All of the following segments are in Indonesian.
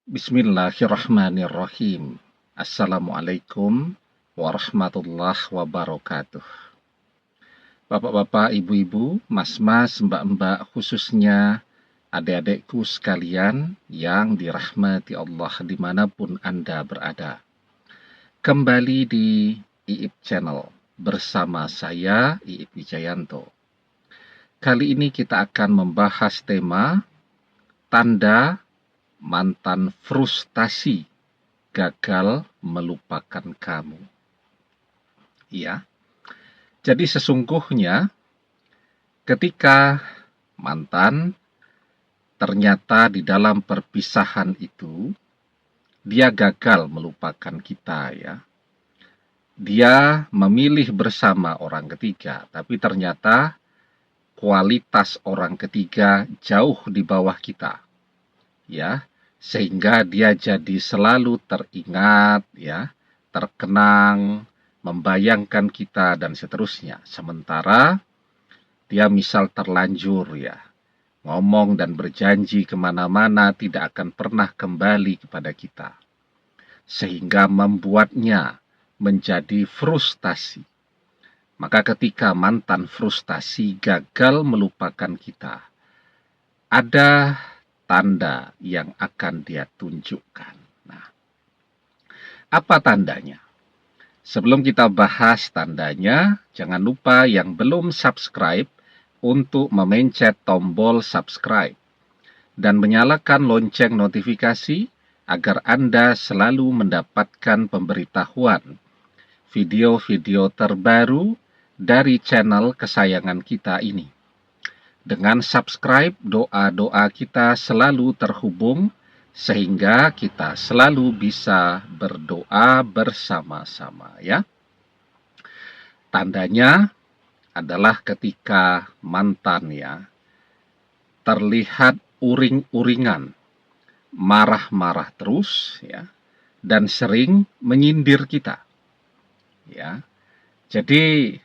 Bismillahirrahmanirrahim. Assalamualaikum warahmatullahi wabarakatuh. Bapak-bapak, ibu-ibu, mas-mas, mbak-mbak, khususnya adik-adikku sekalian yang dirahmati Allah dimanapun Anda berada. Kembali di Iip Channel bersama saya, Iip Wijayanto. Kali ini kita akan membahas tema tanda mantan frustasi gagal melupakan kamu. Ya, jadi sesungguhnya ketika mantan ternyata di dalam perpisahan itu dia gagal melupakan kita ya. Dia memilih bersama orang ketiga, tapi ternyata kualitas orang ketiga jauh di bawah kita. Ya, sehingga dia jadi selalu teringat ya, terkenang, membayangkan kita dan seterusnya. Sementara dia misal terlanjur ya, ngomong dan berjanji kemana-mana tidak akan pernah kembali kepada kita. Sehingga membuatnya menjadi frustasi. Maka ketika mantan frustasi gagal melupakan kita, ada tanda yang akan dia tunjukkan. Nah, apa tandanya? Sebelum kita bahas tandanya, jangan lupa yang belum subscribe untuk memencet tombol subscribe dan menyalakan lonceng notifikasi agar Anda selalu mendapatkan pemberitahuan video-video terbaru dari channel kesayangan kita ini. Dengan subscribe, doa-doa kita selalu terhubung sehingga kita selalu bisa berdoa bersama-sama ya. Tandanya adalah ketika mantan ya terlihat uring-uringan, marah-marah terus ya, dan sering menyindir kita. Ya. Jadi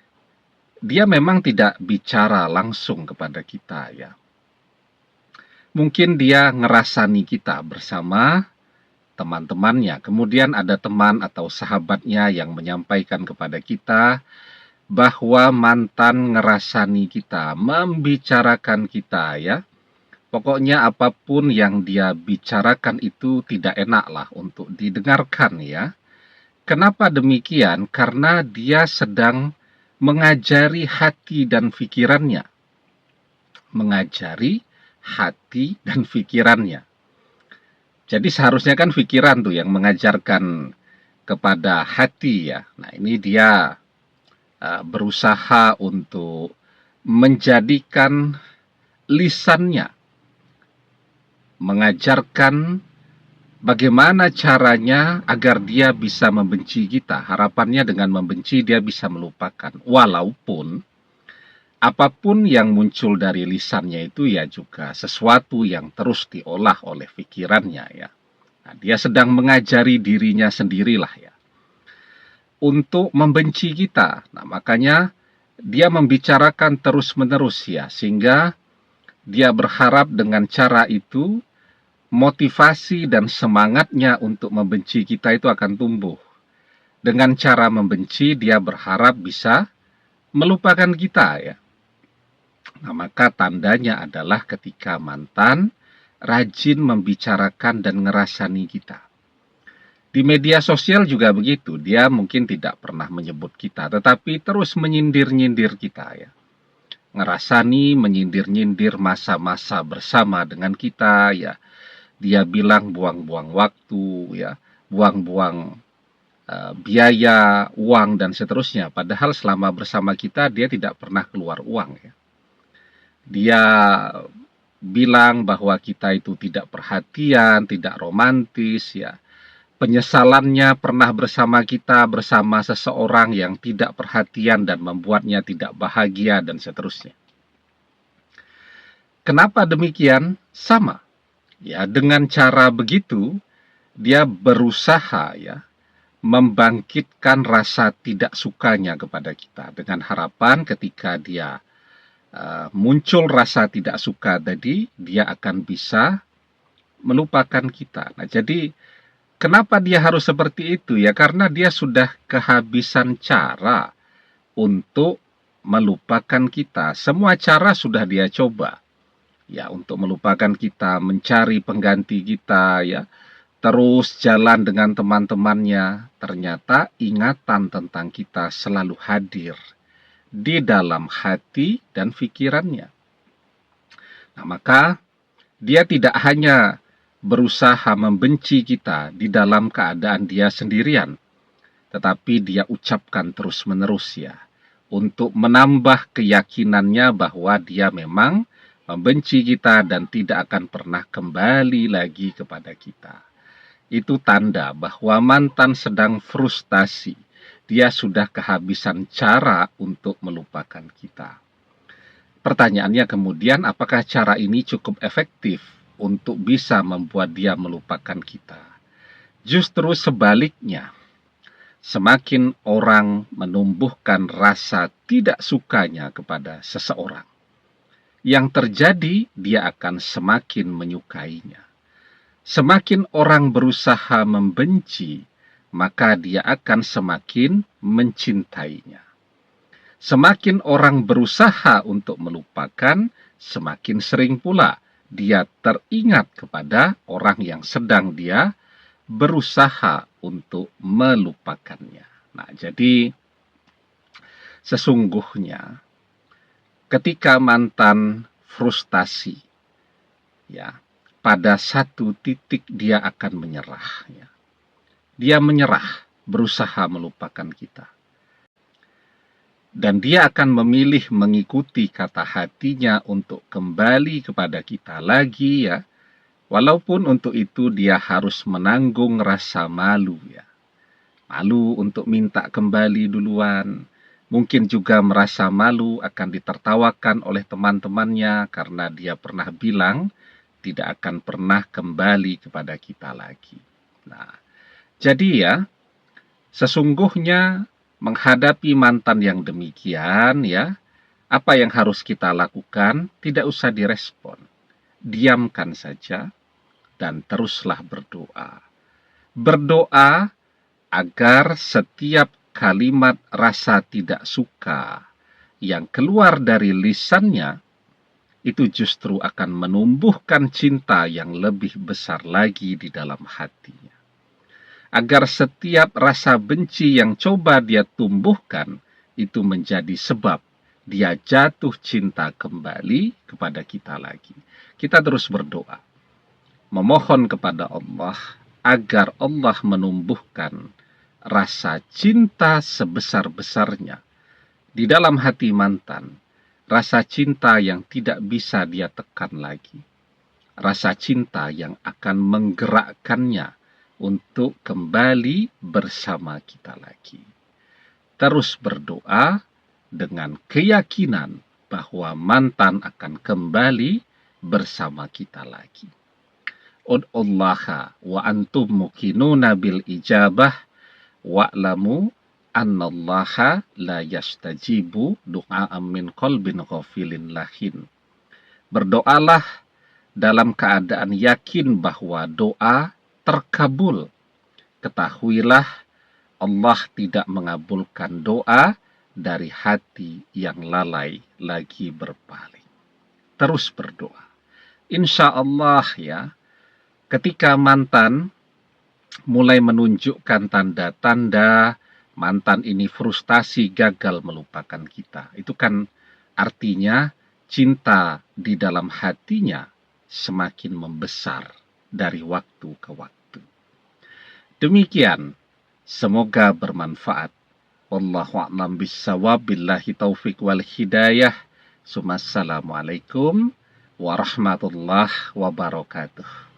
dia memang tidak bicara langsung kepada kita ya. Mungkin dia ngerasani kita bersama teman-temannya. Kemudian ada teman atau sahabatnya yang menyampaikan kepada kita bahwa mantan ngerasani kita, membicarakan kita ya. Pokoknya apapun yang dia bicarakan itu tidak enaklah untuk didengarkan ya. Kenapa demikian? Karena dia sedang mengajari hati dan pikirannya. Mengajari hati dan pikirannya. Jadi seharusnya kan pikiran tuh yang mengajarkan kepada hati ya. Nah ini dia berusaha untuk menjadikan lisannya. Mengajarkan bagaimana caranya agar dia bisa membenci kita. Harapannya dengan membenci dia bisa melupakan. Walaupun apapun yang muncul dari lisannya itu ya juga sesuatu yang terus diolah oleh pikirannya ya. Nah, dia sedang mengajari dirinya sendirilah ya. Untuk membenci kita. Nah, makanya dia membicarakan terus-menerus ya. Sehingga dia berharap dengan cara itu motivasi dan semangatnya untuk membenci kita itu akan tumbuh. Dengan cara membenci, dia berharap bisa melupakan kita ya. Nah, maka tandanya adalah ketika mantan rajin membicarakan dan ngerasani kita. Di media sosial juga begitu, dia mungkin tidak pernah menyebut kita, tetapi terus menyindir-nyindir kita ya. Ngerasani, menyindir-nyindir masa-masa bersama dengan kita ya. Dia bilang buang-buang waktu ya, buang-buang biaya, uang dan seterusnya. Padahal selama bersama kita dia tidak pernah keluar uang ya. Dia bilang bahwa kita itu tidak perhatian, tidak romantis ya. Penyesalannya pernah bersama kita bersama seseorang yang tidak perhatian dan membuatnya tidak bahagia dan seterusnya. Kenapa demikian? Sama. Ya, dengan cara begitu dia berusaha ya membangkitkan rasa tidak sukanya kepada kita dengan harapan ketika dia muncul rasa tidak suka tadi, dia akan bisa melupakan kita. Nah, jadi kenapa dia harus seperti itu ya? Karena dia sudah kehabisan cara untuk melupakan kita. Semua cara sudah dia coba. Ya, untuk melupakan kita, mencari pengganti kita ya. Terus jalan dengan teman-temannya. Ternyata ingatan tentang kita selalu hadir di dalam hati dan pikirannya. Nah, maka dia tidak hanya berusaha membenci kita di dalam keadaan dia sendirian, tetapi dia ucapkan terus-menerus ya, untuk menambah keyakinannya bahwa dia memang membenci kita dan tidak akan pernah kembali lagi kepada kita. Itu tanda bahwa mantan sedang frustasi. Dia sudah kehabisan cara untuk melupakan kita. Pertanyaannya kemudian, apakah cara ini cukup efektif untuk bisa membuat dia melupakan kita? Justru sebaliknya, semakin orang menumbuhkan rasa tidak sukanya kepada seseorang, yang terjadi dia akan semakin menyukainya. Semakin orang berusaha membenci, maka dia akan semakin mencintainya. Semakin orang berusaha untuk melupakan, semakin sering pula dia teringat kepada orang yang sedang dia berusaha untuk melupakannya. Nah, jadi sesungguhnya ketika mantan frustasi, ya, pada satu titik dia akan menyerah. Ya. Dia menyerah, berusaha melupakan kita. Dan dia akan memilih mengikuti kata hatinya untuk kembali kepada kita lagi ya. Walaupun untuk itu dia harus menanggung rasa malu ya. Malu untuk minta kembali duluan. Mungkin juga merasa malu akan ditertawakan oleh teman-temannya karena dia pernah bilang tidak akan pernah kembali kepada kita lagi. Nah, jadi ya, sesungguhnya menghadapi mantan yang demikian ya, apa yang harus kita lakukan? Tidak usah direspon. Diamkan saja dan teruslah berdoa. Berdoa agar setiap kalimat rasa tidak suka yang keluar dari lisannya itu justru akan menumbuhkan cinta yang lebih besar lagi di dalam hatinya. Agar setiap rasa benci yang coba dia tumbuhkan itu menjadi sebab dia jatuh cinta kembali kepada kita lagi. Kita terus berdoa, memohon kepada Allah agar Allah menumbuhkan rasa cinta sebesar-besarnya di dalam hati mantan. Rasa cinta yang tidak bisa dia tekan lagi. Rasa cinta yang akan menggerakkannya untuk kembali bersama kita lagi. Terus berdoa dengan keyakinan bahwa mantan akan kembali bersama kita lagi. Ud'ullaha wa antum muqinuna bil ijabah wa'lamu annallaha la yastajibu du'a'am min qalbin ghafilin lahin. Berdoalah dalam keadaan yakin bahwa doa terkabul. Ketahuilah Allah tidak mengabulkan doa dari hati yang lalai lagi berpaling. Terus berdoa. Insya Allah ya, ketika mantan mulai menunjukkan tanda-tanda mantan ini frustasi gagal melupakan kita, itu kan artinya cinta di dalam hatinya semakin membesar dari waktu ke waktu. Demikian, semoga bermanfaat. Wallahu a'lam bissawab, billahi taufik wal hidayah. Assalamualaikum warahmatullahi wabarakatuh.